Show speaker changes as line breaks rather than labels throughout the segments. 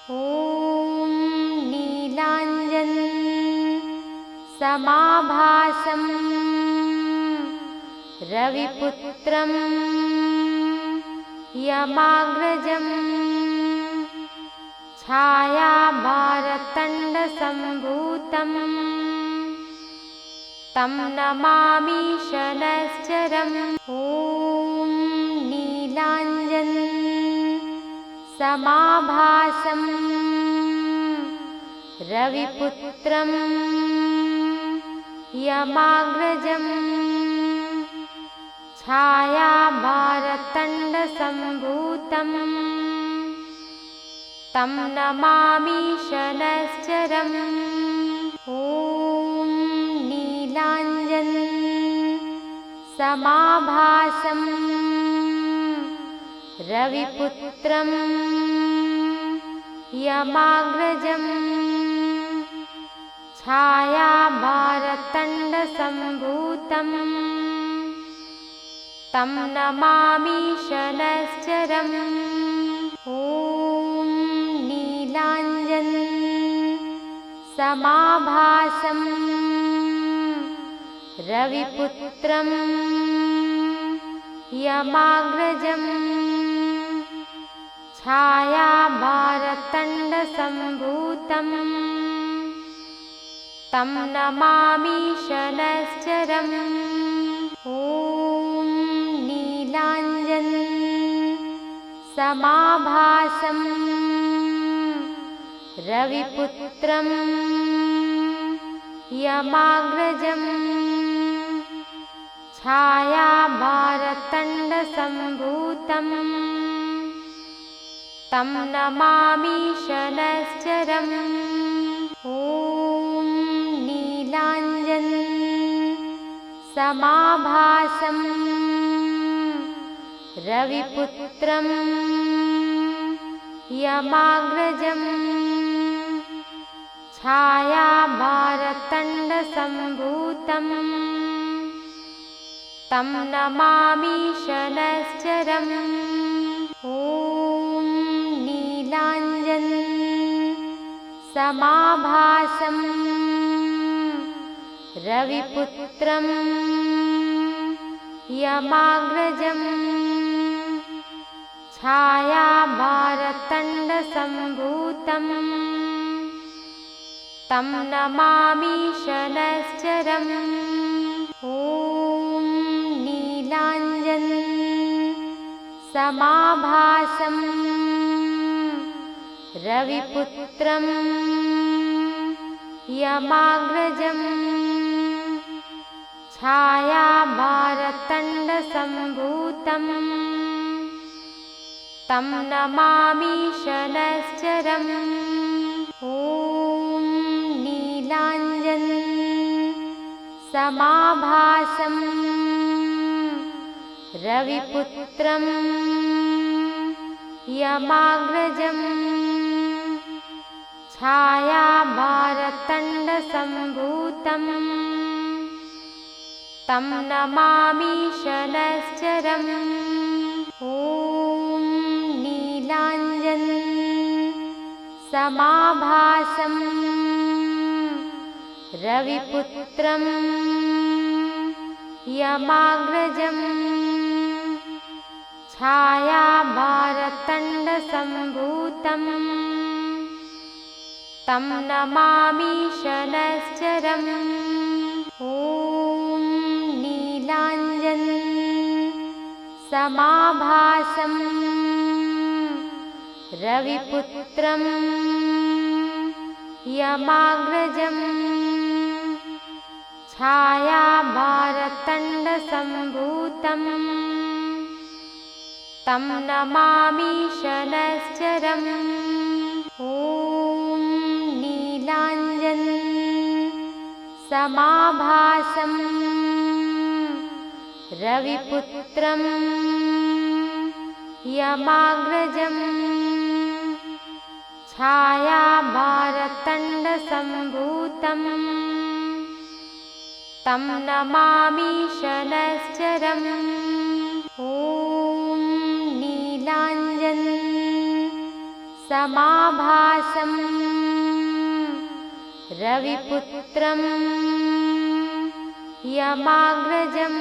ॐ नीलाञ्जन समाभासं रविपुत्रं यमाग्रजं छायामार्तण्डसम्भूतं तं नमामि शनैश्चरम्। ॐ नीलाञ्जन समाभासं रविपुत्रं यमाग्रजं छायामार्तण्डसम्भूतं तं नमामि शनैश्चरम्। ॐ नीलाञ्जन समाभासं रविपुत्रं यमाग्रजं छायामार्तण्डसम्भूतं तं नमामि शनैश्चरम्। ॐ नीलाञ्जन समाभासं रविपुत्रं यमाग्रजं छायामार्तण्डसम्भूतं तं नमामि शनैश्चरम्। ॐ नीलाञ्जन समाभासं रविपुत्रं यमाग्रजं छायामार्तण्डसम्भूतं तं नमामि शनैश्चरम्। ॐ नीलाञ्जन समाभासं रविपुत्रं यमाग्रजं छायामार्तण्डसम्भूतं तं नमामि शनैश्चरम्। ॐ नीलाञ्जन समाभासं रविपुत्रं यमाग्रजं छायामार्तण्डसम्भूतं तं नमामि शनैश्चरम्। ॐ नीलाञ्जन समाभासं रविपुत्रं यमाग्रजं छायामार्तण्डसम्भूतं तं नमामि शनैश्चरम्। ॐ नीलाञ्जन समाभासं रविपुत्रं यमाग्रजं छायामार्तण्डसम्भूतं तं नमामि शनैश्चरम्। ॐ नीलाञ्जन समाभासं रविपुत्रं यमाग्रजं छायामार्तण्डसम्भूतं तं नमामि शनैश्चरम्। ॐ नीलाञ्जन समाभासं रविपुत्रं यमाग्रजं छायामार्तण्डसम्भूतं तं नमामि शनैश्चरम्। ॐ नीलाञ्जन समाभासं रविपुत्रं यमाग्रजं छायामार्तण्डसम्भूतं तं नमामि शनैश्चरम्। ॐ नीलाञ्जन समाभासं रविपुत्रं यमाग्रजं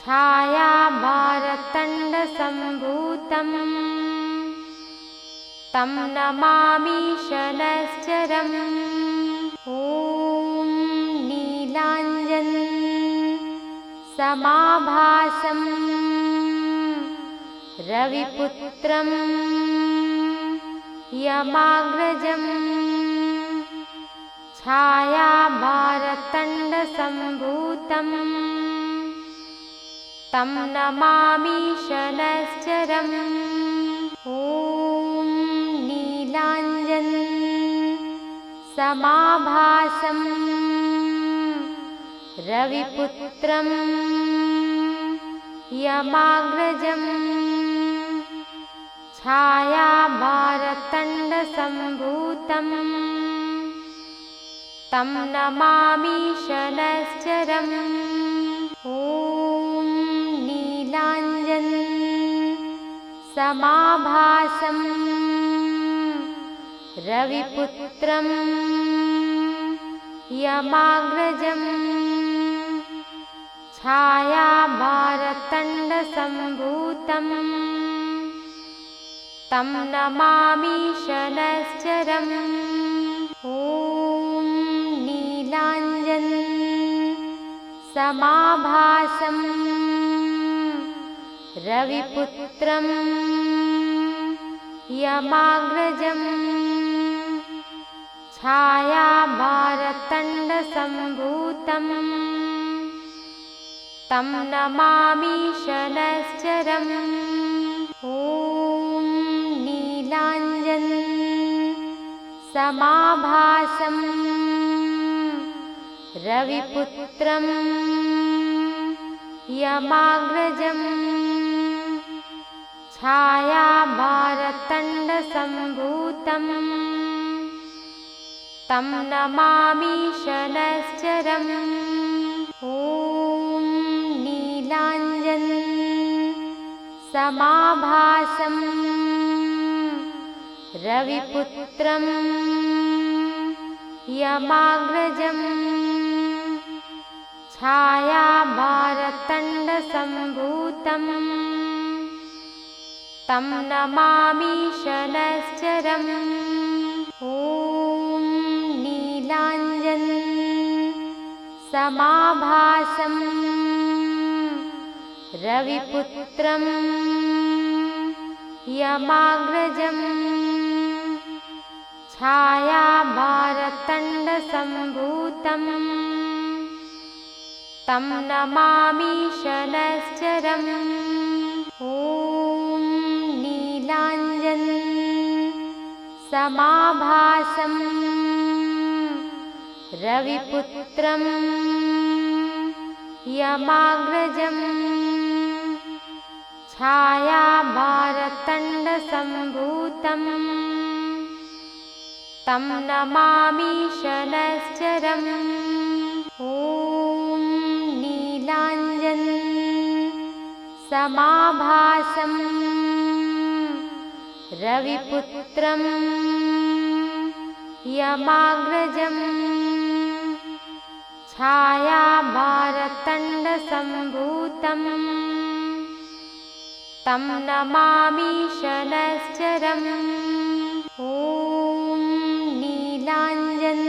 छायामार्तण्डसम्भूतं तं नमामि शनैश्चरम्। ॐ नीलाञ्जन समाभासं रविपुत्रं यमाग्रजं छायामार्तण्डसम्भूतं तं नमामि शनैश्चरम्। ॐ नीलाञ्जन समाभासं रविपुत्रं यमाग्रजं छायामार्तण्डसम्भूतं तं नमामि शनैश्चरम्। ॐ नीलाञ्जन समाभासं रविपुत्रं यमाग्रजं छायामार्तण्डसम्भूतं तं नमामि शनैश्चरम्। ॐ नीलाञ्जन समाभासं रविपुत्रं यमाग्रजं छायामार्तण्डसम्भूतं तं नमामि शनैश्चरम्। ॐ नीलाञ्जन समाभासं रविपुत्रं यमाग्रजं छायामार्तण्डसम्भूतं तं नमामि शनैश्चरम्। ॐ नीलाञ्जन समाभासं रविपुत्रं यमाग्रजं छायामार्तण्डसम्भूतं तं नमामि शनैश्चरम्। ॐ नीलाञ्जन समाभासं रविपुत्रं यमाग्रजं छायामार्तण्डसम्भूतं तं नमामि शनैश्चरम्। ॐ नीलाञ्जन समाभासं रविपुत्रं यमाग्रजं छायामार्तण्डसम्भूतं तं नमामि शनैश्चरम्। ॐ नीलाञ्जन समाभासं रविपुत्रं यमाग्रजं छायामार्तण्डसम्भूतं तं नमामि शनैश्चरम्। ॐ नीलाञ्जन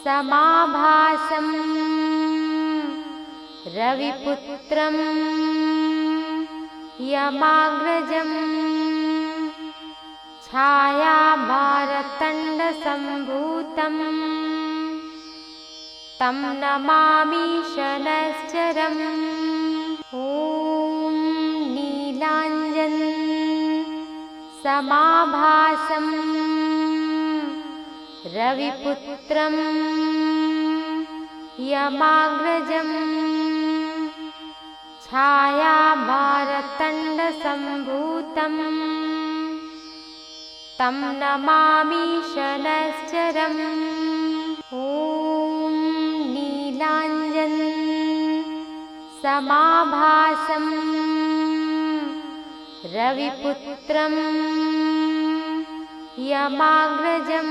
समाभासं रविपुत्रं यमाग्रजं छायामार्तण्डसम्भूतं तं नमामि शनैश्चरम्। ॐ नीलाञ्जन समाभासं रविपुत्रं यमाग्रजं छायामार्तण्डसम्भूतं तं नमामि शनैश्चरम्। ॐ नीलाञ्जन समाभासं रविपुत्रं यमाग्रजं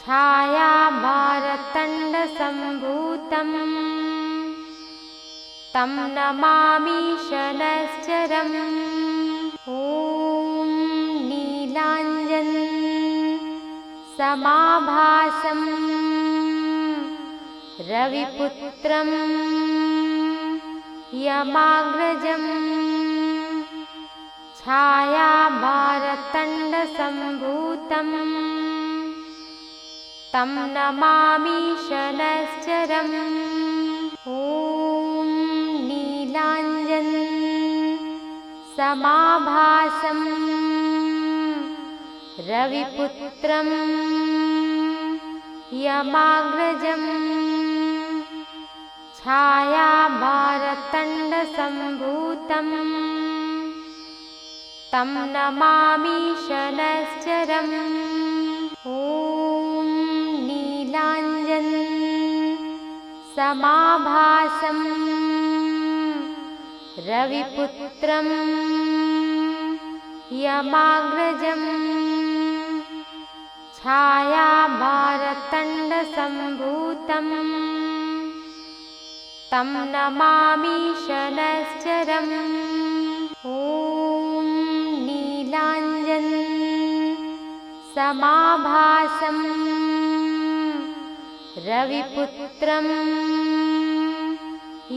छायामार्तण्डसम्भूतं तं नमामि शनैश्चरम्। ॐ नीलाञ्जन समाभासं रविपुत्रं यमाग्रजं छायामार्तण्डसम्भूतं तं नमामि शनैश्चरम्। ॐ नीलाञ्जन समाभासं रविपुत्रं यमाग्रजं छायामार्तण्डसम्भूतं तं नमामि शनैश्चरम्। ॐ नीलाञ्जन समाभासं रविपुत्रं यमाग्रजं छायामार्तण्डसम्भूतं तं नमामि शनैश्चरम्। ॐ नीलाञ्जन समाभासं रविपुत्रं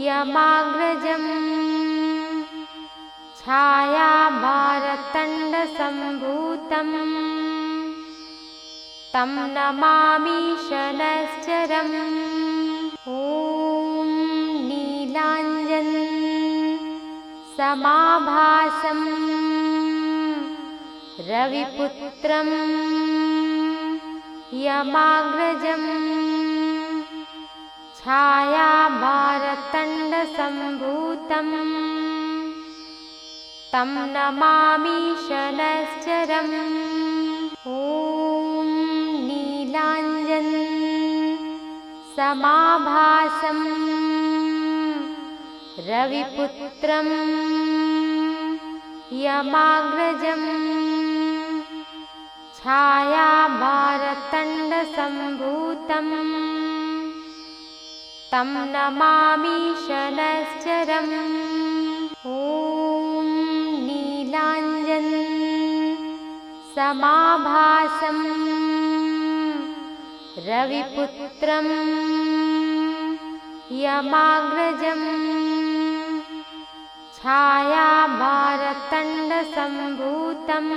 यमाग्रजं छायामार्तण्डसम्भूतं तं नमामि शनैश्चरम्। ॐ नीलाञ्जन समाभासं रविपुत्रं यमाग्रजं छायामार्तण्डसम्भूतं तं नमामि शनैश्चरम्। ॐ नीलाञ्जन समाभासं रविपुत्रं यमाग्रजं छायामार्तण्डसम्भूतं तं नमामि शनैश्चरम्। ॐ नीलाञ्जन समाभासं रविपुत्रं यमाग्रजं छायामार्तण्डसम्भूतं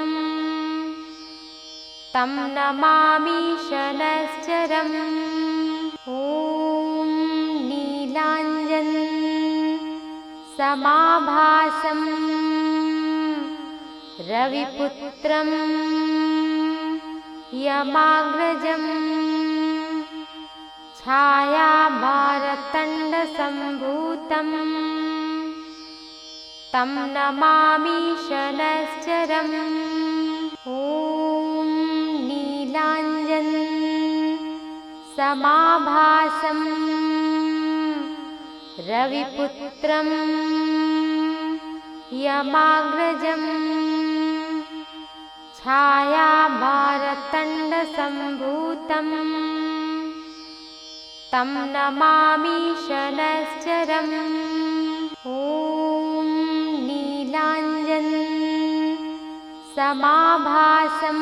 तं नमामि शनैश्चरम्। ॐ नीलाञ्जन समाभासं रविपुत्रं यमाग्रजं छायामार्तण्डसम्भूतं तं नमामि शनैश्चरम्। ॐ नीलाञ्जन समाभासं रविपुत्रं यमाग्रजं छायामार्तण्डसम्भूतं तं नमामि शनैश्चरम्। ॐ नीलाञ्जन समाभासं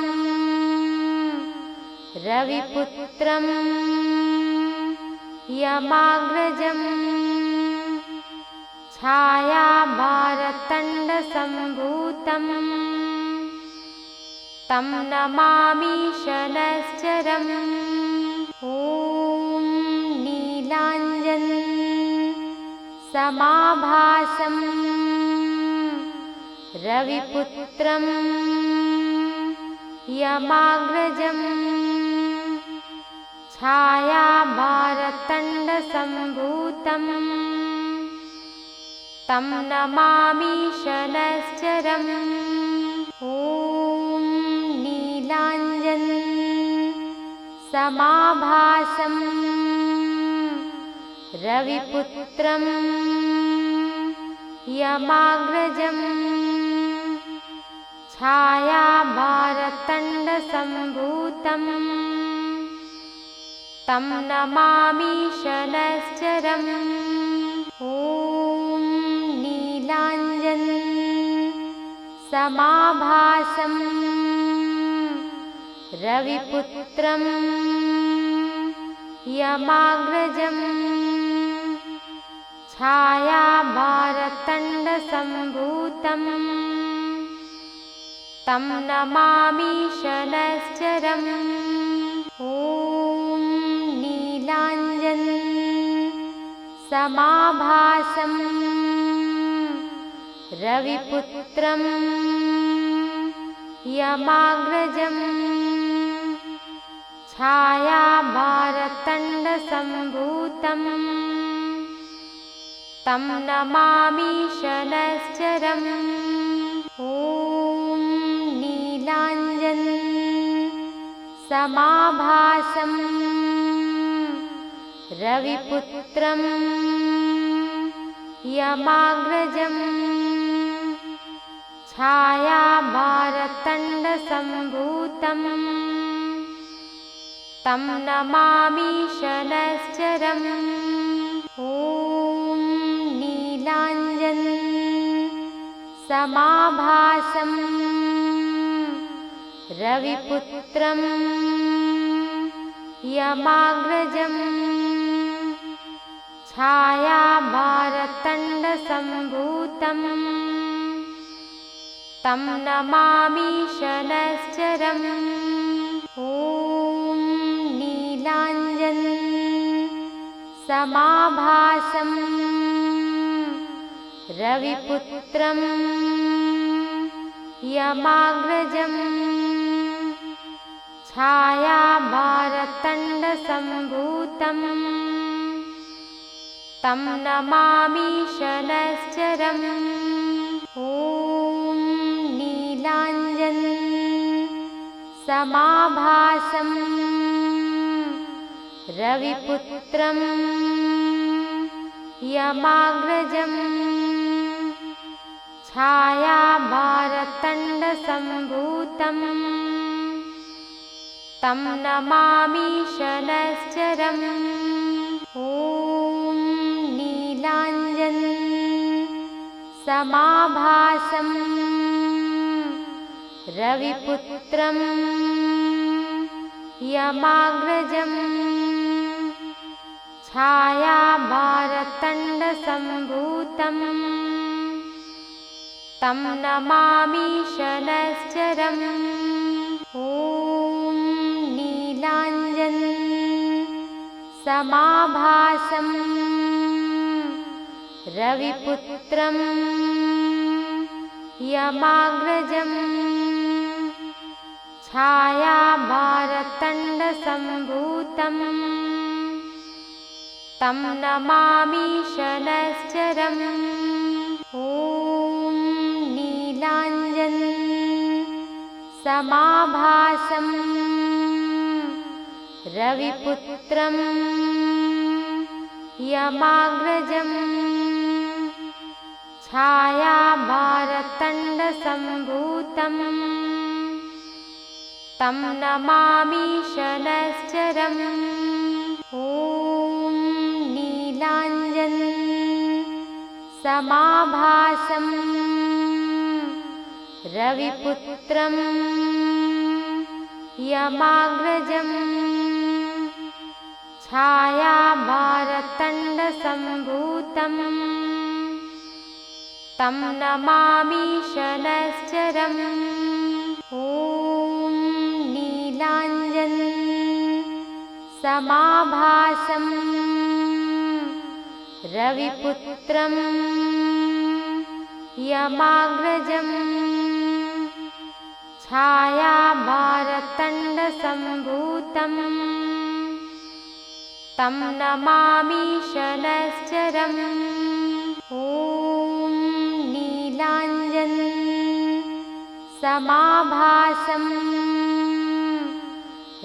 रविपुत्रं यमाग्रजं छायामार्तण्डसम्भूतं तं नमामि शनैश्चरम्। ॐ नीलाञ्जन समाभासं रविपुत्रं यमाग्रजं छायामार्तण्डसम्भूतं तं नमामि शनैश्चरम्। ॐ नीलाञ्जन समाभासं रविपुत्रं यमाग्रजम् छायाभारतण्डसम्भूतं तं नमामि शनैश्चरम्। ॐ नीलाञ्जन समाभासं रविपुत्रं यमाग्रजम् छायाभारतण्डसम्भूतं तं नमामि शनैश्चरम्। ॐ नीलाञ्जन समाभासं रविपुत्रं यमाग्रजम् छायाभारतण्डसम्भूतं तं नमामि शनैश्चरम्। ॐ नीलाञ्जन समाभासं रविपुत्रं यमाग्रजम् छायाभारतण्डसम्भूतं तं नमामि शनैश्चरम्। ॐ नीलाञ्जन समाभासं रविपुत्रं यमाग्रजम् छायाभारतण्डसम्भूतं तं नमामि शनैश्चरम्। ॐ नीलाञ्जन समाभासं रविपुत्रं यमाग्रजम् छायाभारतण्डसम्भूतं तं नमामि शनैश्चरम्। ॐ नीलाञ्जन समाभासं रविपुत्रं यमाग्रजम् छायाभारतण्डसम्भूतं तं नमामि शनैश्चरम्। ॐ नीलाञ्जन समाभासं रविपुत्रं यमाग्रजम् छायाभारतण्डसम्भूतं तं नमामि शनैश्चरम्। ॐ नीलाञ्जन समाभासं रविपुत्रं यमाग्रजम् छायाभारतण्डसम्भूतं तं नमामि शनैश्चरम्। ॐ नीलाञ्जन समाभासं रविपुत्रं यमाग्रजम् छायाभारतण्डसम्भूतं तं नमामि शनैश्चरम्। ॐ नीलाञ्जन समाभासं रविपुत्रं यमाग्रजम् छायाभारतण्डसम्भूतं तं नमामि शनैश्चरम्। ॐ नीलाञ्जन समाभासं रविपुत्रं यमाग्रजम् छायाभारतण्डसम्भूतं तं नमामि शनैश्चरम्। ॐ नीलाञ्जन समाभासं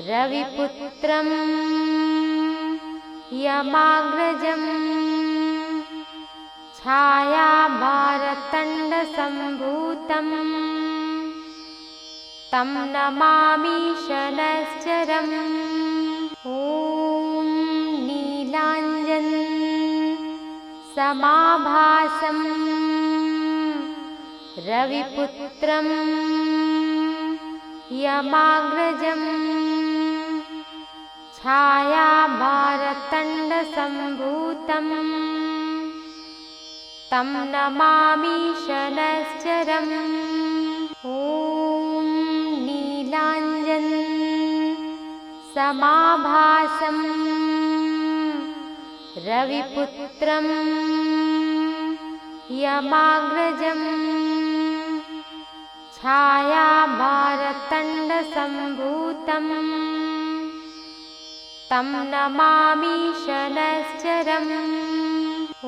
रविपुत्रं यमाग्रजम् छायाभारतण्डसम्भूतं तं नमामि शनैश्चरम्। ॐ नीलाञ्जन समाभासं रविपुत्रं यमाग्रजं छायाभारतण्डसम्भूतं तं नमामि शनैश्चरम्। ॐ नीलाञ्जन समाभासं रविपुत्रं यमाग्रजं छायाभारतण्डसम्भूतं तं नमामि शनैश्चरम्। ॐ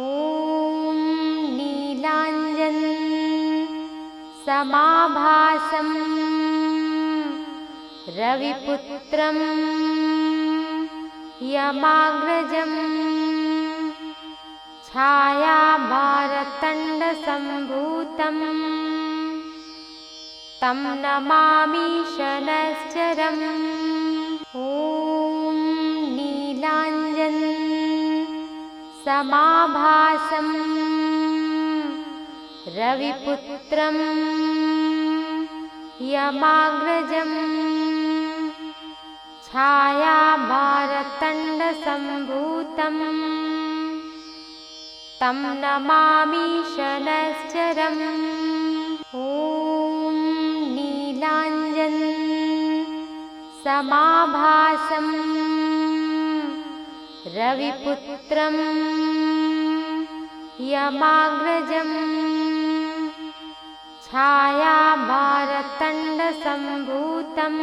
नीलाञ्जन समाभासं रविपुत्रं यमाग्रजं छायाभारतण्डसम्भूतं तं नमामि शनैश्चरम्। ॐ नीलाञ्जन समाभासं रविपुत्रं यमाग्रजं छायाभारतण्डसम्भूतं तं नमामि शनैश्चरम्। ॐ नीलाञ्जन समाभासं रविपुत्रं यमाग्रजं छायाभारतण्डसम्भूतं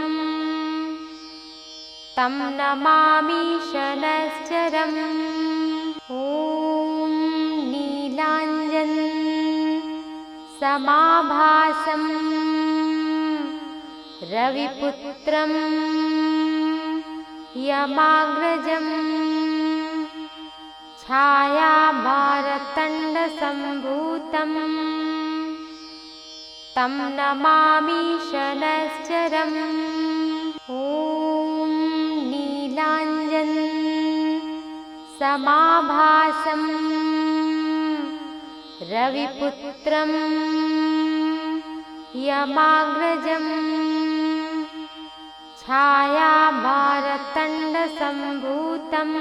तं नमामि शनैश्चरम्। ॐ नीलाञ्जन समाभासं रविपुत्रं यमाग्रजं छायाभारतण्डसम्भूतं तं नमामि शनैश्चरम्। ॐ नीलाञ्जन समाभासं रविपुत्रं यमाग्रजं छायाभारतण्डसम्भूतं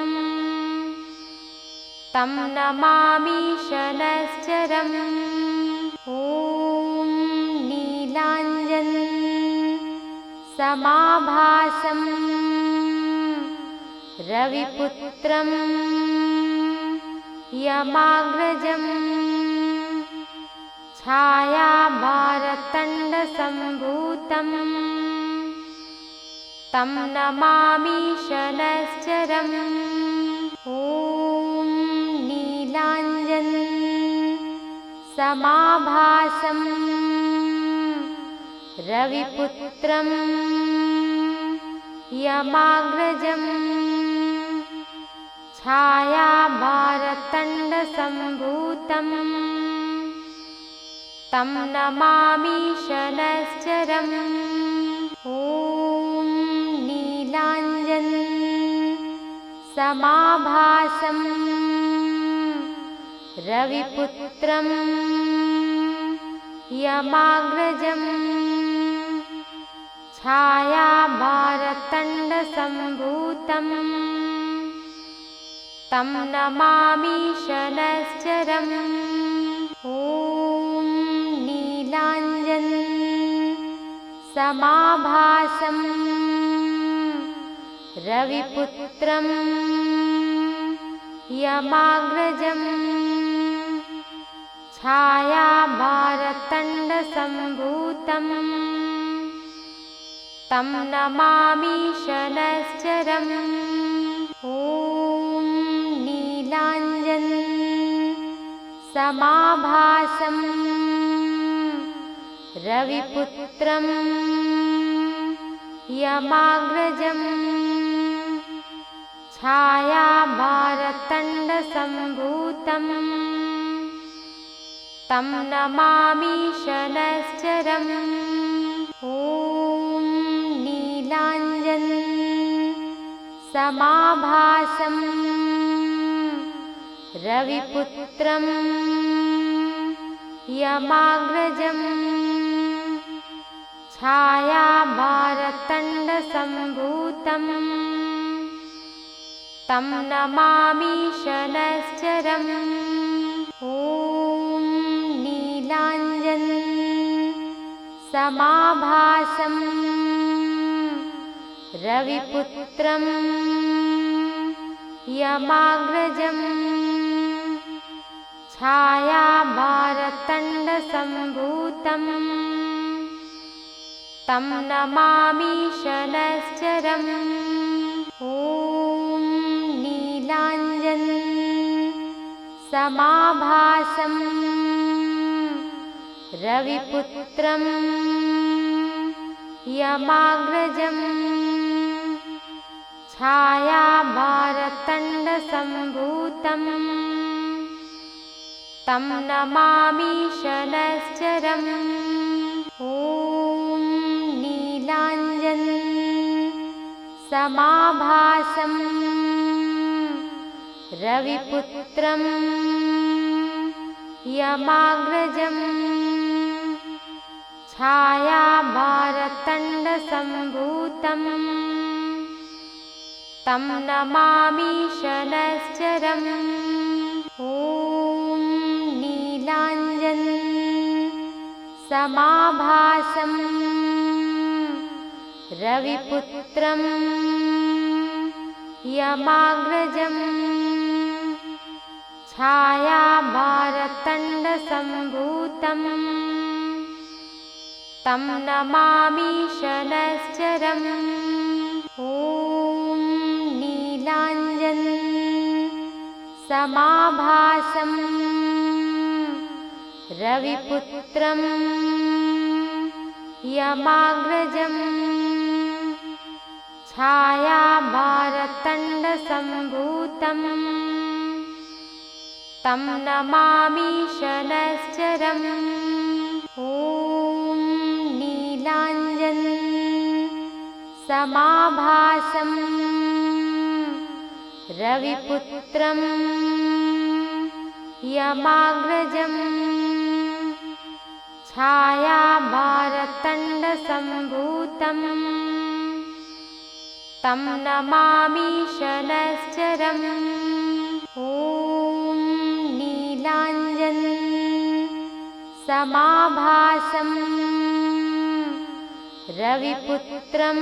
तं नमामि शनैश्चरम्। ॐ नीलाञ्जन समाभासं रविपुत्रं यमाग्रजं छायाभारतण्डसम्भूतं तं नमामि शनैश्चरम्। ॐ नीलाञ्जन समाभासं रविपुत्रं यमाग्रजं छायाभारतण्डसम्भूतं तं नमामि शनैश्चरम्। ॐ नीलाञ्जन समाभासं रविपुत्रं यमाग्रजं छायाभारतण्डसम्भूतं तं नमामि शनैश्चरम्। ॐ नीलाञ्जन समाभासं रविपुत्रं यमाग्रजं छायाभारतण्डसम्भूतं तं नमामि शनैश्चरम्। ॐ नीलाञ्जन समाभासं रविपुत्रं यमाग्रजं छायाभारतण्डसम्भूतं तं नमामि शनैश्चरम्। ॐ नीलाञ्जन समाभासं रविपुत्रं यमाग्रजं छायाभारतण्डसम्भूतं तं नमामि शनैश्चरम्। ॐ नीलाञ्जन समाभासं रविपुत्रं यमाग्रजं छायाभारतण्डसम्भूतं तं नमामि शनैश्चरम्। ॐ नीलाञ्जन समाभासं रविपुत्रं यमाग्रजं छायाभारतण्डसम्भूतं तं नमामि शनैश्चरम्। ॐ नीलाञ्जन समाभासं रविपुत्रं यमाग्रजं छायाभारतण्डसम्भूतं तं नमामि शनैश्चरम्। ॐ नीलाञ्जन समाभासं रविपुत्रं यमाग्रजं छायाभारतण्डसम्भूतं तं नमामि शनैश्चरम्। ॐ नीलाञ्जन समाभासं रविपुत्रं यमाग्रजं छायाभारतण्डसम्भूतं तं नमामि शनैश्चरम्। ॐ नीलाञ्जन समाभासं रविपुत्रं यमाग्रजं छायाभारतण्डसम्भूतं तं नमामि शनैश्चरम्। ॐ नीलाञ्जन समाभासं रविपुत्रं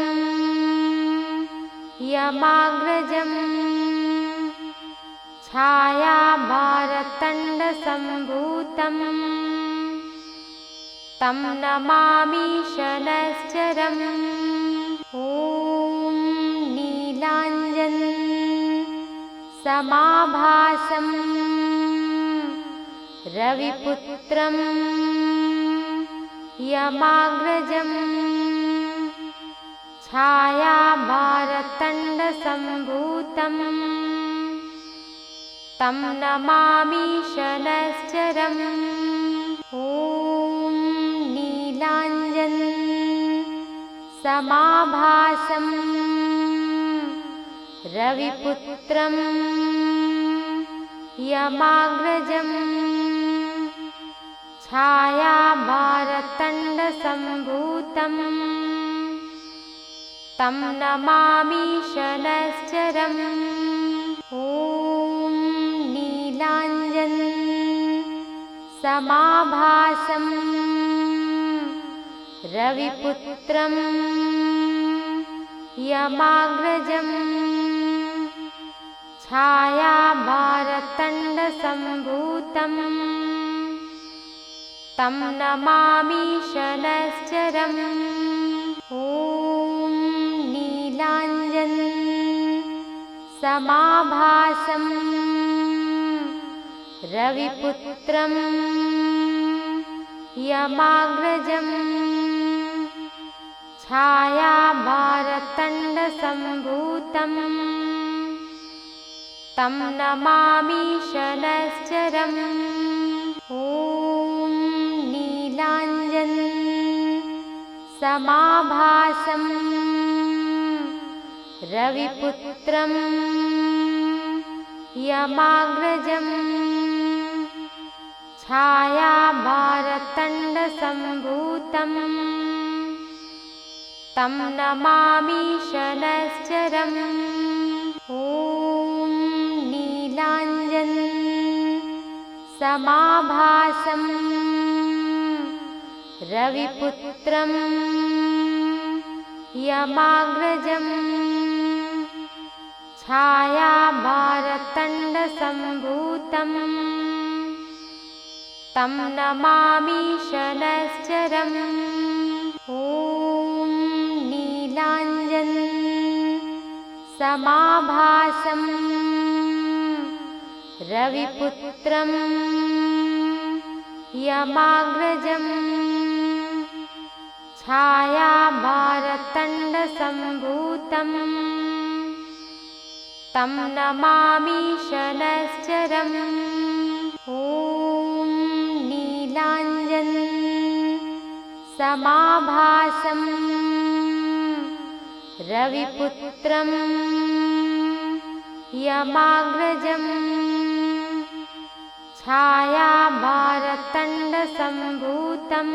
यमाग्रजं छायाभारतण्डसम्भूतं तं नमामि शनैश्चरम्। ॐ नीलाञ्जन समाभासं रविपुत्रं यमाग्रजं छायाभारतण्डसम्भूतं तं नमामि शनैश्चरम्। ॐ नीलाञ्जन समाभासं रविपुत्रं यमाग्रजं छायाभारतण्डसम्भूतं तं नमामि शनैश्चरम्। ॐ नीलाञ्जन समाभासं रविपुत्रं यमाग्रजं छायाभारतण्डसम्भूतं तं नमामि शनैश्चरम्। ॐ नीलाञ्जन समाभासं रविपुत्रं यमाग्रजं छायाभारतण्डसम्भूतं तं नमामि शनैश्चरम्। ॐ समाभासं रविपुत्रं यमाग्रजं छायाभारतण्डसम्भूतं तं नमामि शनैश्चरम्। ॐ नीलाञ्जन समाभासं रविपुत्रं यमाग्रजं छायाभारतण्डसम्भूतं तं नमामि शनैश्चरम्। ॐ नीलाञ्जन समाभासं रविपुत्रं यमाग्रजं छायाभारतण्डसम्भूतं तं नमामि शनैश्चरम्। ॐ नीलाञ्जन समाभासं रविपुत्रं यमाग्रजं छायाभारतण्डसम्भूतं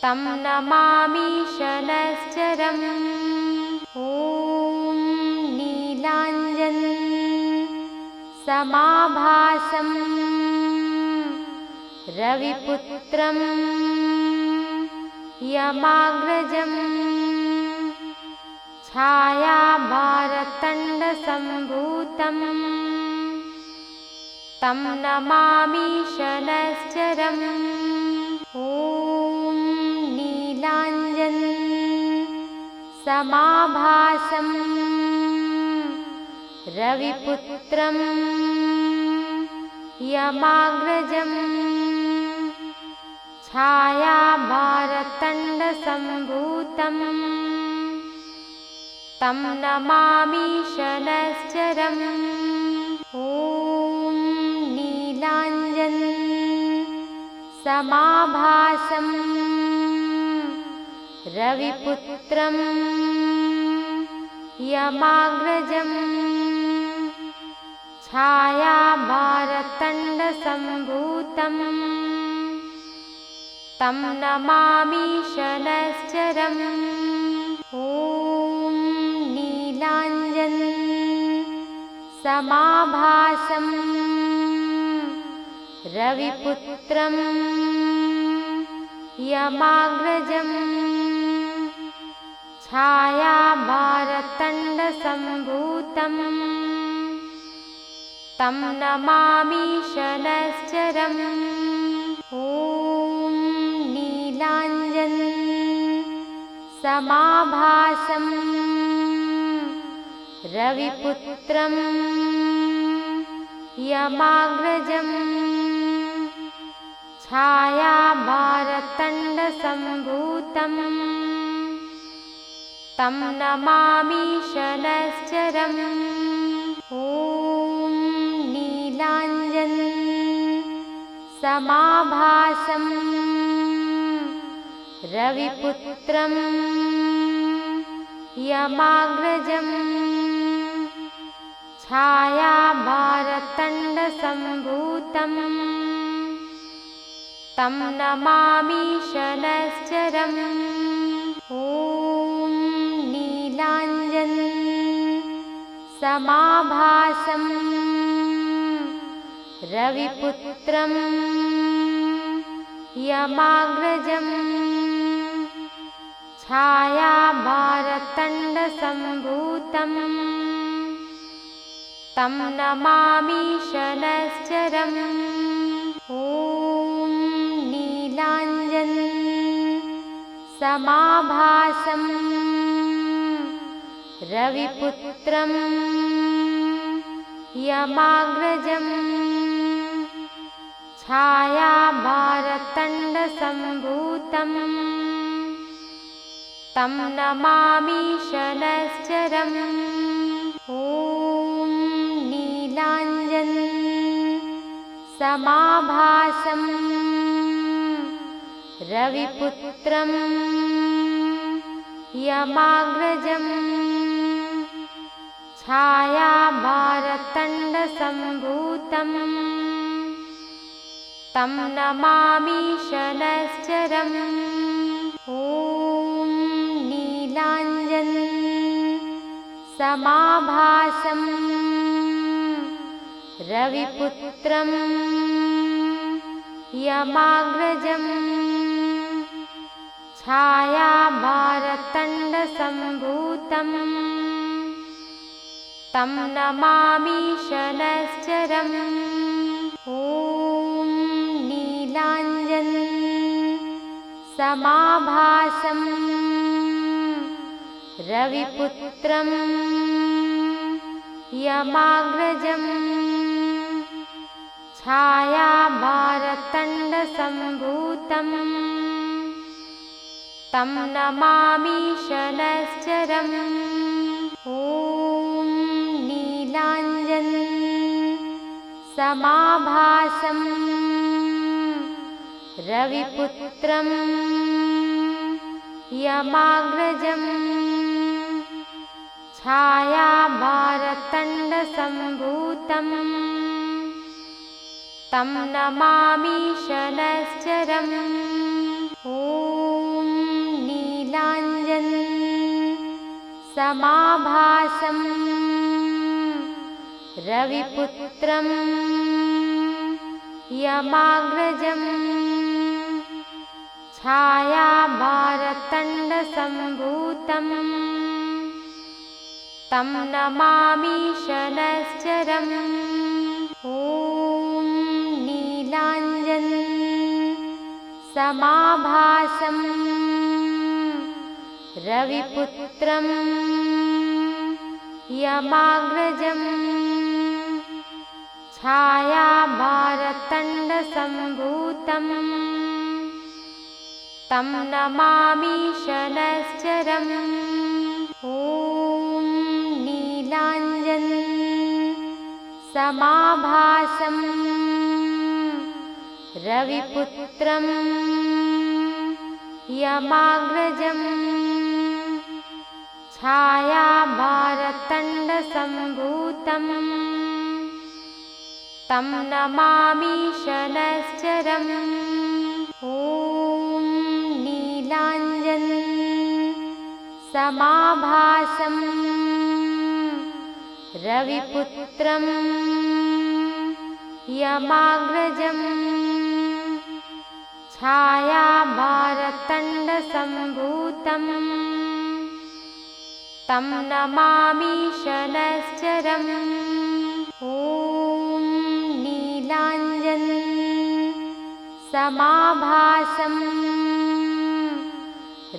तं नमामि शनैश्चरम्। ॐ नीलाञ्जन समाभासं रविपुत्रं यमाग्रजं छायाभारतण्डसम्भूतं तं नमामि शनैश्चरम्। ॐ नीलाञ्जन समाभासं रविपुत्रं यमाग्रजं छायाभारतण्डसम्भूतं तं नमामि शनैश्चरम्। ॐ नीलाञ्जन समाभासं रविपुत्रं यमाग्रजं छायाभारतण्डसम्भूतं तं नमामि शनैश्चरम्। ॐ नीलाञ्जन समाभासं रविपुत्रं यमाग्रजं छायाभारतण्डसम्भूतं तं नमामि शनैश्चरम्। ॐ नीलाञ्जन समाभासं रविपुत्रं यमाग्रजं छायाभारतण्डसम्भूतं तं नमामि शनैश्चरम्। ॐ नीलाञ्जन समाभासं रविपुत्रं यमाग्रजं छायाभारतण्डसम्भूतं तं नमामि शनैश्चरम्। ॐ नीलाञ्जन समाभासं रविपुत्रं यमाग्रजं छायाभारतण्डसम्भूतं तं नमामि शनैश्चरम्। ॐ नीलाञ्जन समाभासं रविपुत्रं यमाग्रजं छायाभारतण्डसम्भूतं तं नमामि शनैश्चरम्। ॐ नीलाञ्जन समाभासं रविपुत्रं यमाग्रजं छायाभारतण्डसम्भूतं तं नमामि शनैश्चरम्। ॐ नीलाञ्जन समाभासं रविपुत्रं यमाग्रजं छायाभारतण्डसम्भूतं तं नमामि शनैश्चरम्। ॐ नीलाञ्जन समाभासं रविपुत्रं यमाग्रजं छायाभारतण्डसम्भूतं तं नमामि शनैश्चरम्। ॐ नीलाञ्जन समाभासं रविपुत्रं यमाग्रजं छायाभारतण्डसम्भूतं तं नमामि शनैश्चरम्। ॐ नीलाञ्जन समाभासं रविपुत्रं यमाग्रजं छायाभारतण्डसम्भूतं तं नमामि शनैश्चरम्। ॐ नीलाञ्जन समाभासं रविपुत्रं यमाग्रजं छायाभारतण्डसम्भूतं तं नमामि शनैश्चरम्। ॐ नीलाञ्जन समाभासं रविपुत्रं यमाग्रजं छायाभारतण्डसम्भूतं तं नमामि शनैश्चरम्। ॐ नीलाञ्जन समाभासं रविपुत्रं यमाग्रजं छायाभारतण्डसम्भूतं तं नमामि शनैश्चरम्। ॐ नीलाञ्जन समाभासं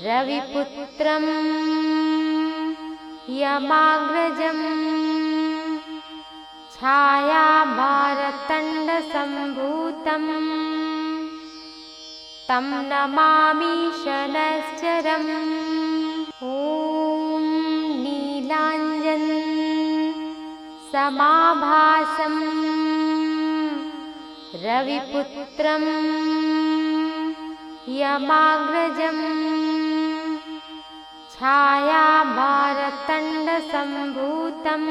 रविपुत्रं यमाग्रजं छायाभारतण्डसम्भूतं तं नमामि शनैश्चरम्। ॐ नीलाञ्जन समाभासं रविपुत्रं यमाग्रजं छायाभारतण्डसम्भूतं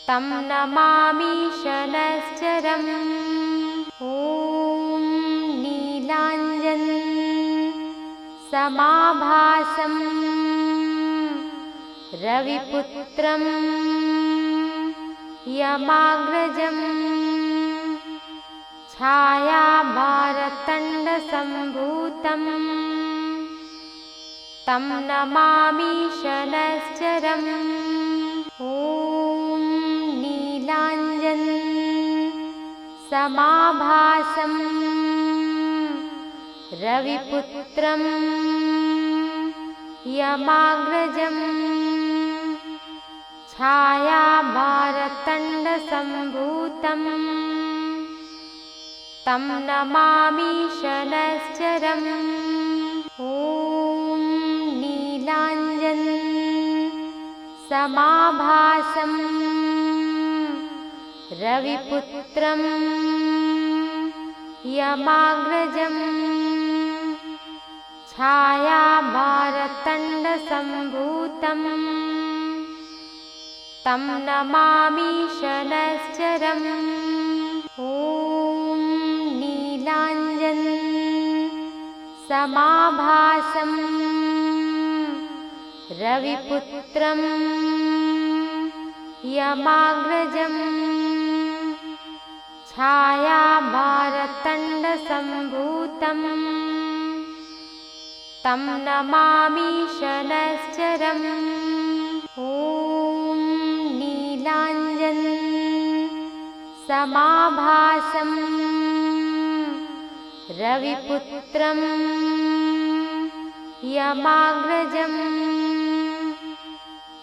तं नमामि शनैश्चरम्। ॐ नीलाञ्जन समाभासं रविपुत्रं यमाग्रजं छायाभारतण्डसम्भूतं तं नमामि शनैश्चरम्। ॐ नीलाञ्जन समाभासं रविपुत्रं यमाग्रजं छायाभारतण्डसम्भूतं तं नमामि शनैश्चरम्। ॐ नीलाञ्जन समाभासं रविपुत्रं यमाग्रजं छायाभारतण्डसम्भूतं तं नमामि शनैश्चरम्। ॐ नीलाञ्जन समाभासं रविपुत्रं यमाग्रजं छायाभारतण्डसम्भूतं तं नमामि शनैश्चरम्। ॐ नीलाञ्जन समाभासं रविपुत्रं यमाग्रजं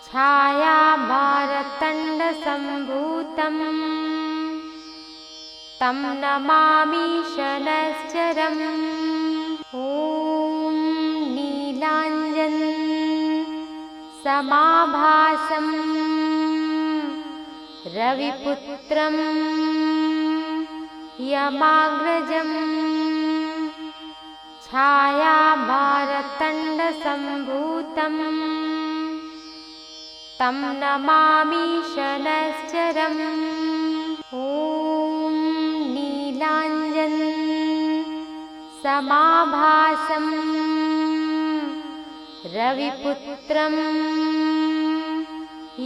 छायाभारतण्डसम्भूतं तं नमामि शनैश्चरम्। ॐ नीलाञ्जन समाभासं रविपुत्रं यमाग्रजं छायाभारतण्डसम्भूतं तं नमामि शनैश्चरम्। ॐ नीलाञ्जन समाभासं रविपुत्रं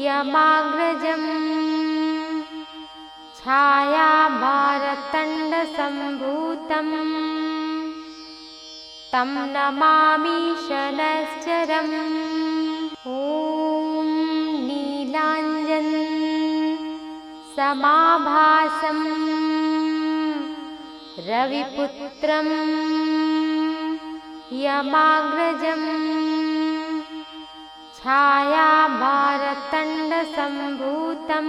यमाग्रजं छायाभारतण्डसम्भूतं तं नमामि शनैश्चरम्। ॐ नीलाञ्जन समाभासं रविपुत्रं यमाग्रजं छायाभारतण्डसम्भूतं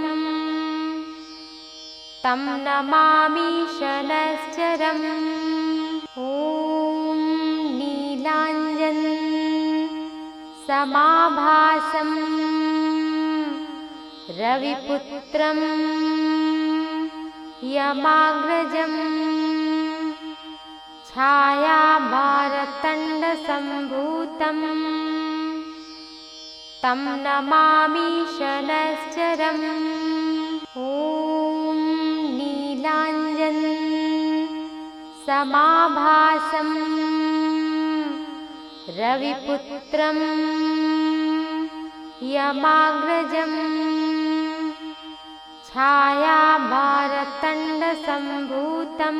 तं नमामि शनैश्चरम्। ॐ नीलाञ्जन समाभासं रविपुत्रं यमाग्रजं छायाभारतण्डसम्भूतं तं नमामि शनैश्चरम्। ॐ नीलाञ्जन समाभासं रविपुत्रं यमाग्रजं छायाभारतण्डसम्भूतं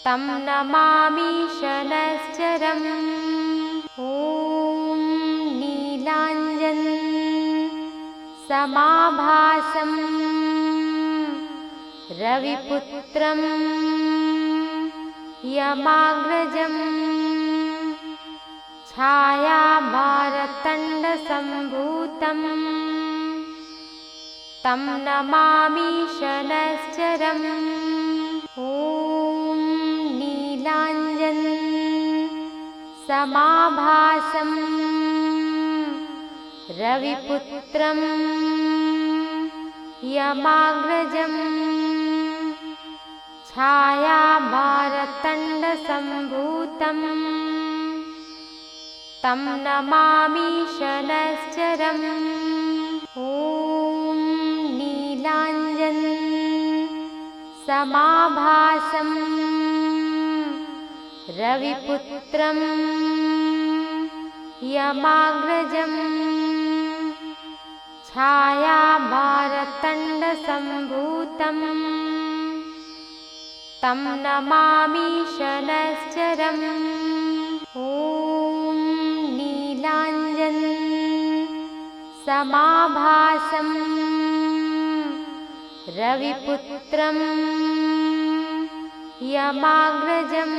तं नमामि शनैश्चरम्। ॐ नीलाञ्जन समाभासं रविपुत्रं यमाग्रजं छायाभारतण्डसम्भूतं तं नमामि शनैश्चरम्। ॐ नीलाञ्जन समाभासं रविपुत्रं यमाग्रजं छायाभारतण्डसम्भूतं तं नमामि शनैश्चरम्। ॐ नीलाञ्जन समाभासं रविपुत्रं यमाग्रजं छायाभारतण्डसम्भूतं तं नमामि शनैश्चरम्। ॐ नीलाञ्जन समाभासं रविपुत्रं यमाग्रजं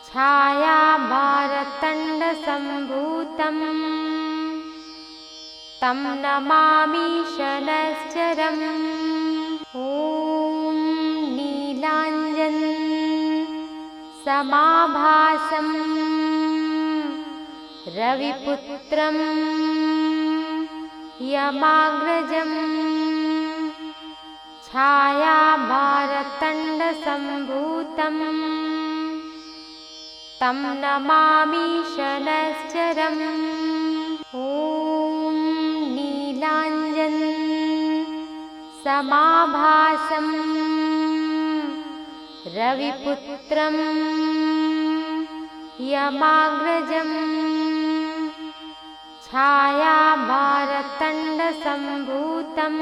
छायाभारतण्डसम्भूतं तं नमामि शनैश्चरम्। ॐ नीलाञ्जन समाभासं रविपुत्रं यमाग्रजं छायाभारतण्डसम्भूतं तं नमामि शनैश्चरम्। ॐ नीलाञ्जन समाभासं रविपुत्रं यमाग्रजं छायाभारतण्डसम्भूतं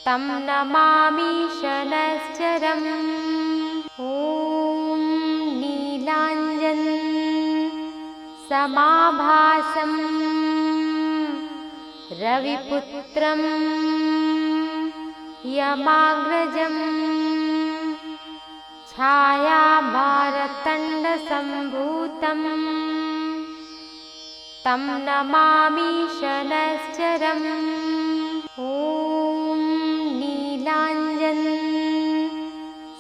तं नमामि शनैश्चरम्। ॐ नीलाञ्जन समाभासं रविपुत्रं यमाग्रजं छायाभारतण्डसम्भूतं तं नमामि शनैश्चरम्। ॐ नीलाञ्जन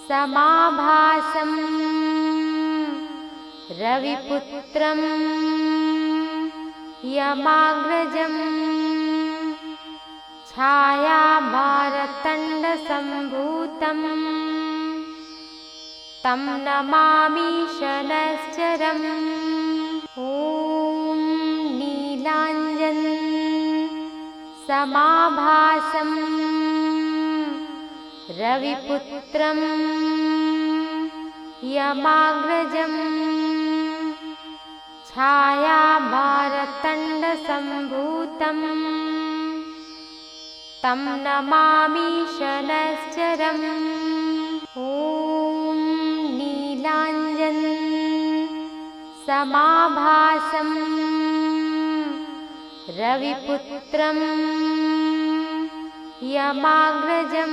समाभासं रविपुत्रं यमाग्रजं छायाभारतण्डसम्भूतं तं नमामि शनैश्चरम्। ॐ नीलाञ्जन समाभासं रविपुत्रं यमाग्रजं छायाभारतण्डसम्भूतं तं नमामि शनैश्चरम्। ॐ नीलाञ्जन समाभासं रविपुत्रं यमाग्रजं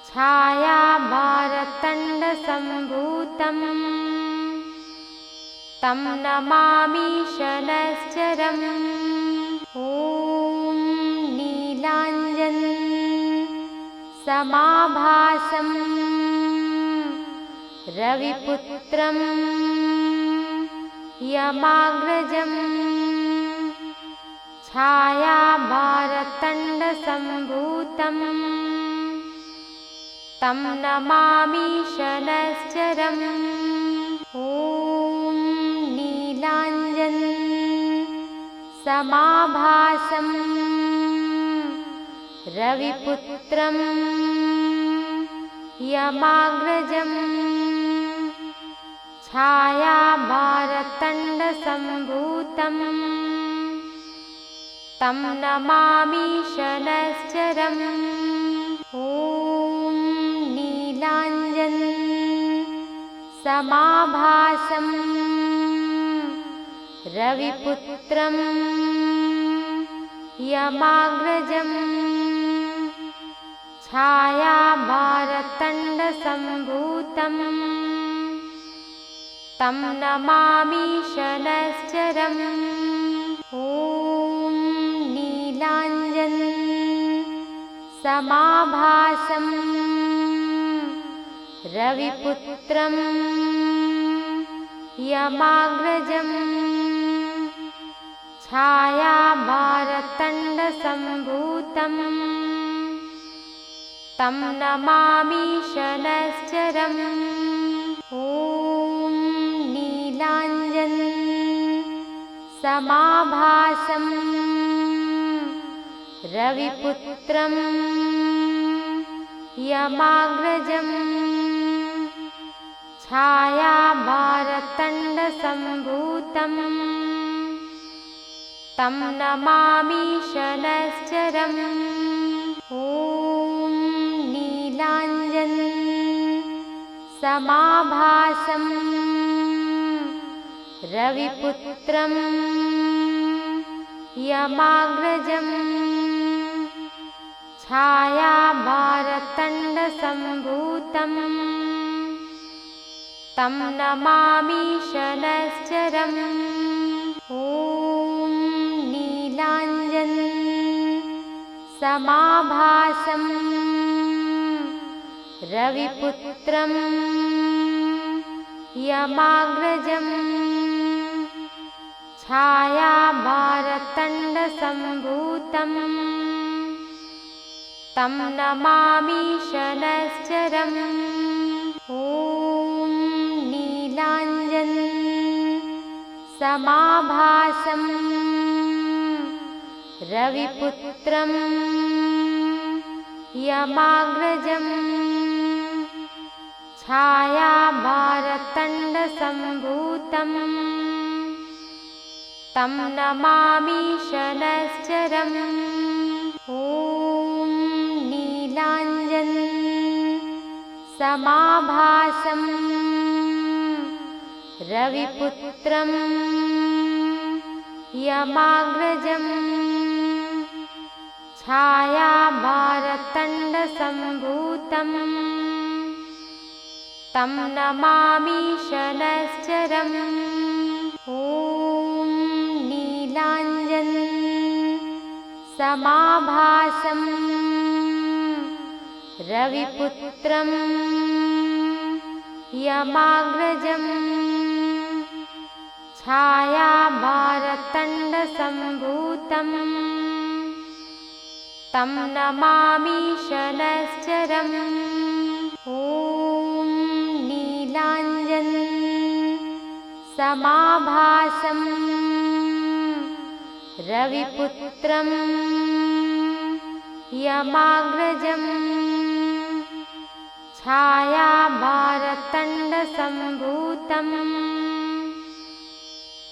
छायाभारतण्डसम्भूतं तं नमामि शनैश्चरम्। ॐ नीलाञ्जन समाभासं रविपुत्रं यमाग्रजं छायाभारतण्डसम्भूतं तं नमामि शनैश्चरम्। ॐ नीलाञ्जन समाभासं रविपुत्रं यमाग्रजं छायाभारतण्डसम्भूतं तं नमामि शनैश्चरम्। ॐ नीलाञ्जन समाभासं रविपुत्रं यमाग्रजं छायाभारतण्डसम्भूतं तं नमामि शनैश्चरम्। ॐ नीलाञ्जन समाभासं रविपुत्रं यमाग्रजं छायाभारतण्डसम्भूतं तं नमामि शनैश्चरम्। ॐ नीलाञ्जन समाभासं रविपुत्रं यमाग्रजं छायाभारतण्डसम्भूतं तं नमामि शनैश्चरम्। ॐ नीलाञ्जन समाभासं रविपुत्रं यमाग्रजं छायाभारतण्डसम्भूतं तं नमामि शनैश्चरम्। ॐ नीलाञ्जन समाभासं रविपुत्रं यमाग्रजं छायाभारतण्डसम्भूतं तं नमामि शनश्चरम्। ॐ नीलाञ्जन् समाभासं रविपुत्रं यमाग्रजं छायामार्तण्डसम्भूतं तं नमामि शनश्चरम्। ॐ नीलाञ्जन् समाभासं रविपुत्रं यमाग्रजं छायामार्तण्डसम्भूतं तं नमामि शनश्चरम्। ॐ नीलाञ्जन् समाभासं रविपुत्रं यमाग्रजं छायामार्तण्डसम्भूतं तं नमामि शनश्चरम्। ॐ नीलाञ्जन् समाभासं रविपुत्रं यमाग्रजं छायामार्तण्डसम्भूतं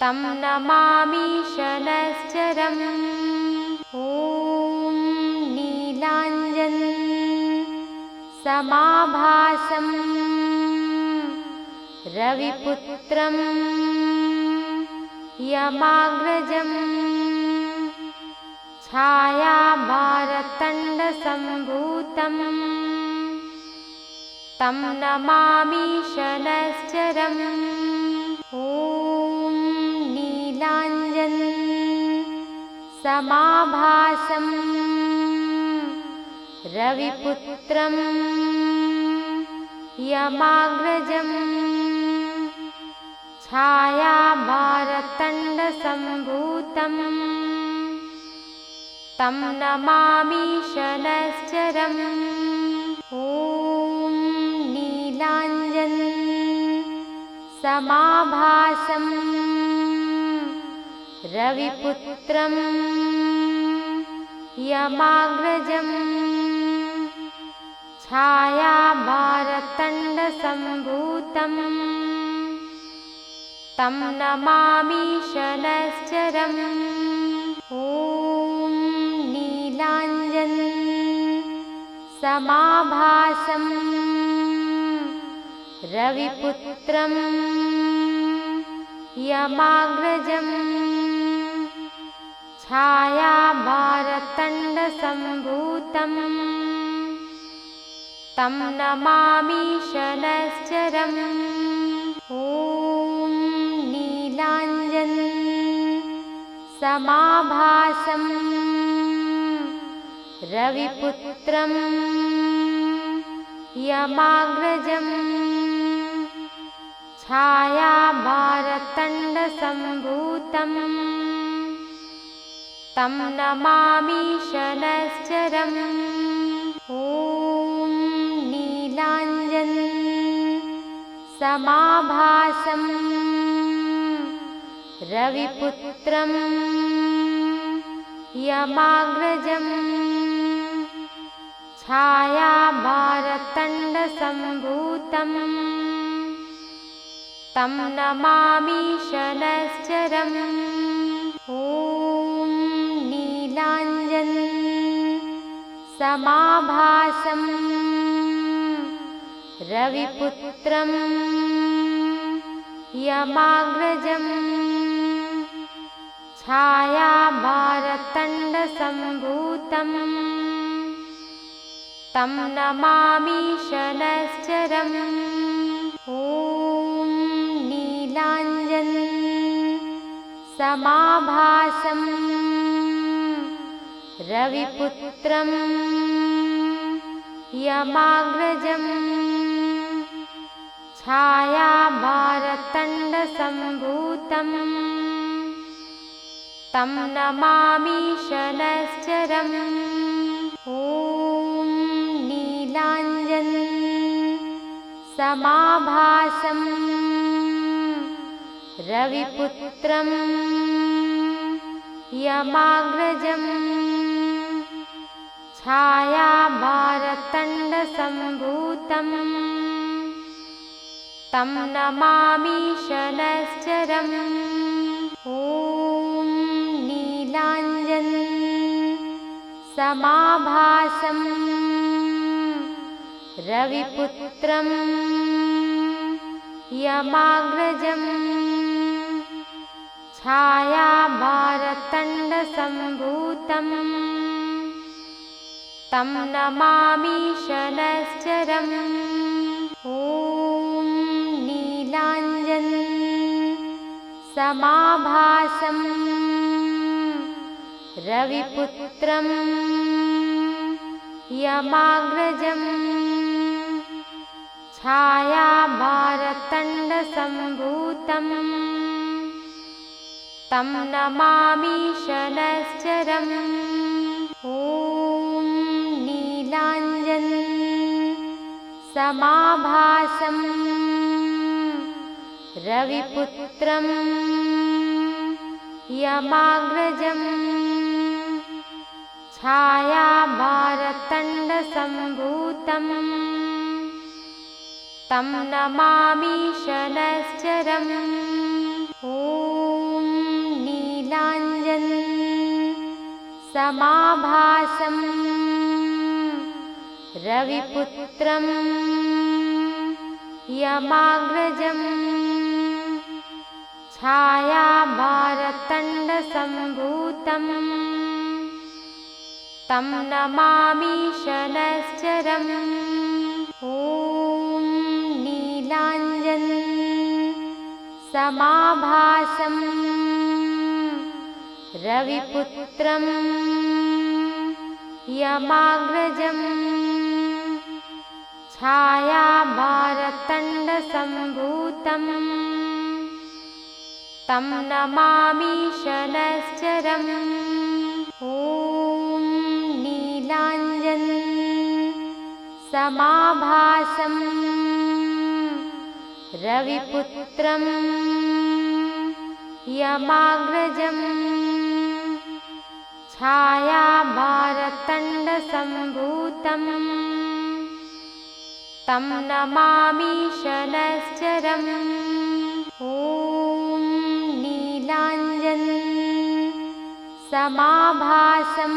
तं नमामि शनश्चरम्। ॐ नीलाञ्जन् समाभासं रविपुत्रं यमाग्रजं छायामार्तण्डसम्भूतं तं नमामि शनश्चरम्। ॐ नीलाञ्जन् समाभासं रविपुत्रं यमाग्रजं छायामार्तण्डसम्भूतं तं नमामि शनश्चरम्। ॐ नीलाञ्जन् समाभासं रविपुत्रं यमाग्रजं छायामार्तण्डसम्भूतं तं नमामि शनश्चरम्। ॐ नीलाञ्जन् समाभासं रविपुत्रं यमाग्रजं छायामार्तण्डसम्भूतं तं नमामि शनश्चरम्। ॐ नीलाञ्जन् समाभासं रविपुत्रं यमाग्रजं छायामार्तण्डसम्भूतं तं नमामि शनश्चरम्। ॐ नीलाञ्जन् समाभासं रविपुत्रं यमाग्रजं छायामार्तण्डसम्भूतं तं नमामि शनश्चरम्। ॐ नीलाञ्जन् समाभासं रविपुत्रं यमाग्रजं छायामार्तण्डसम्भूतं तं नमामि शनश्चरम्। ॐ नीलाञ्जन् समाभासं रविपुत्रं यमाग्रजं छायामार्तण्डसम्भूतं तं नमामि शनश्चरम्। ॐ नीलाञ्जन समाभासं रविपुत्रं यमाग्रजं छायामार्तण्डसम्भूतं तं नमामि शनैश्चरम्। ॐ नीलाञ्जन समाभासं रविपुत्रं यमाग्रजं छायामार्तण्डसम्भूतं तं नमामि शनैश्चरम्। ॐ नीलाञ्जन समाभासं रविपुत्रं यमाग्रजं छायामार्तण्डसम्भूतं तं नमामि शनैश्चरम्। ॐ नीलाञ्जन समाभासं रविपुत्रं यमाग्रजं छायामार्तण्डसम्भूतं तं नमामि शनैश्चरम्। ॐ नीलाञ्जन समाभासं रविपुत्रं यमाग्रजं छायामार्तण्डसम्भूतं तं नमामि शनैश्चरम्। ॐ नीलाञ्जन समाभासं रविपुत्रं यमाग्रजं छायामार्तण्डसम्भूतं तं नमामि शनैश्चरम्। ॐ नीलाञ्जन समाभासं रविपुत्रं यमाग्रजं छायामार्तण्डसम्भूतं तं नमामि शनैश्चरम्। ॐ नीलाञ्जन समाभासं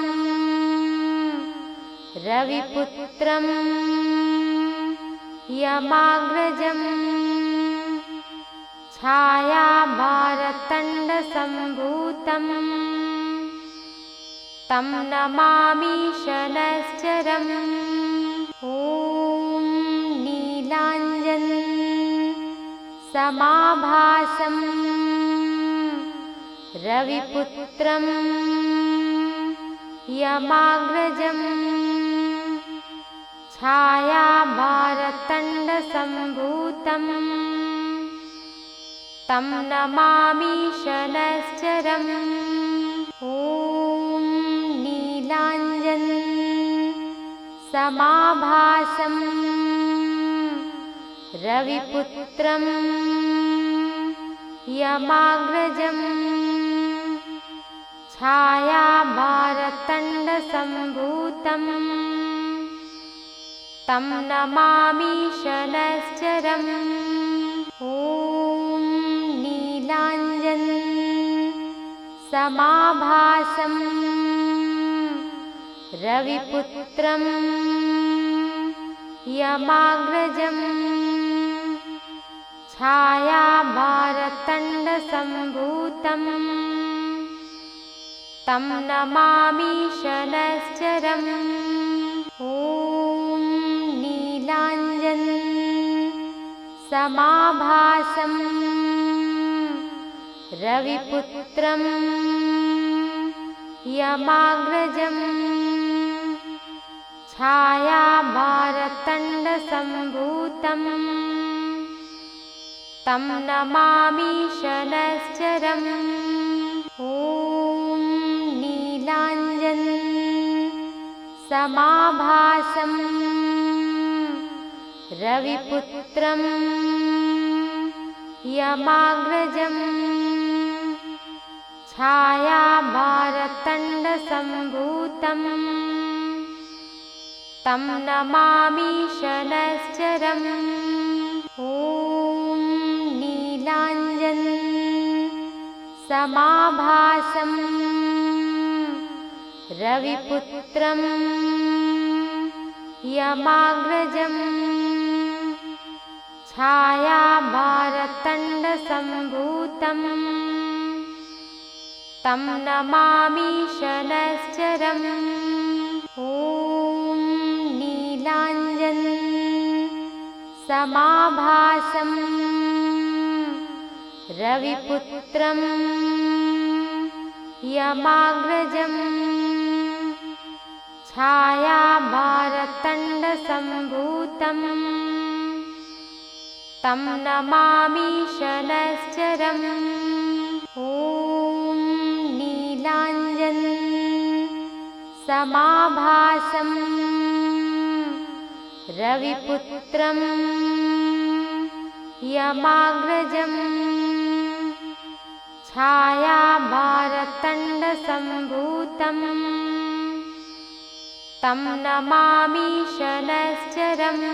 रविपुत्रं यमाग्रजं छायामार्तण्डसम्भूतं तं नमामि शनैश्चरम्। ॐ नीलाञ्जन समाभासं रविपुत्रं यमाग्रजं छायामार्तण्डसम्भूतं तं नमामि शनैश्चरम्। ॐ नीलाञ्जन समाभासं रविपुत्रं यमाग्रजं छायामार्तण्डसम्भूतं तं नमामि शनैश्चरम्। ॐ नीलाञ्जन समाभासं रविपुत्रं यमाग्रजं छायामार्तण्डसम्भूतं तं नमामि शनैश्चरम्। ॐ नीलाञ्जन समाभासं रविपुत्रं यमाग्रजं छायामार्तण्डसम्भूतं तं नमामि शनैश्चरम्। ॐ नीलाञ्जन समाभासं रविपुत्रं यमाग्रजं छायामार्तण्डसम्भूतं तं नमामि शनैश्चरम्। ॐ नीलाञ्जन समाभासं रविपुत्रं यमाग्रजं छायामार्तण्डसम्भूतं तं नमामि शनैश्चरम्। ॐ नीलाञ्जन समाभासं रविपुत्रं यमाग्रजं छायामार्तण्डसम्भूतं तं नमामि शनैश्चरम्। ॐ नीलाञ्जन समाभासं रविपुत्रं यमाग्रजं छायामार्तण्डसम्भूतं तं नमामि शनैश्चरम्।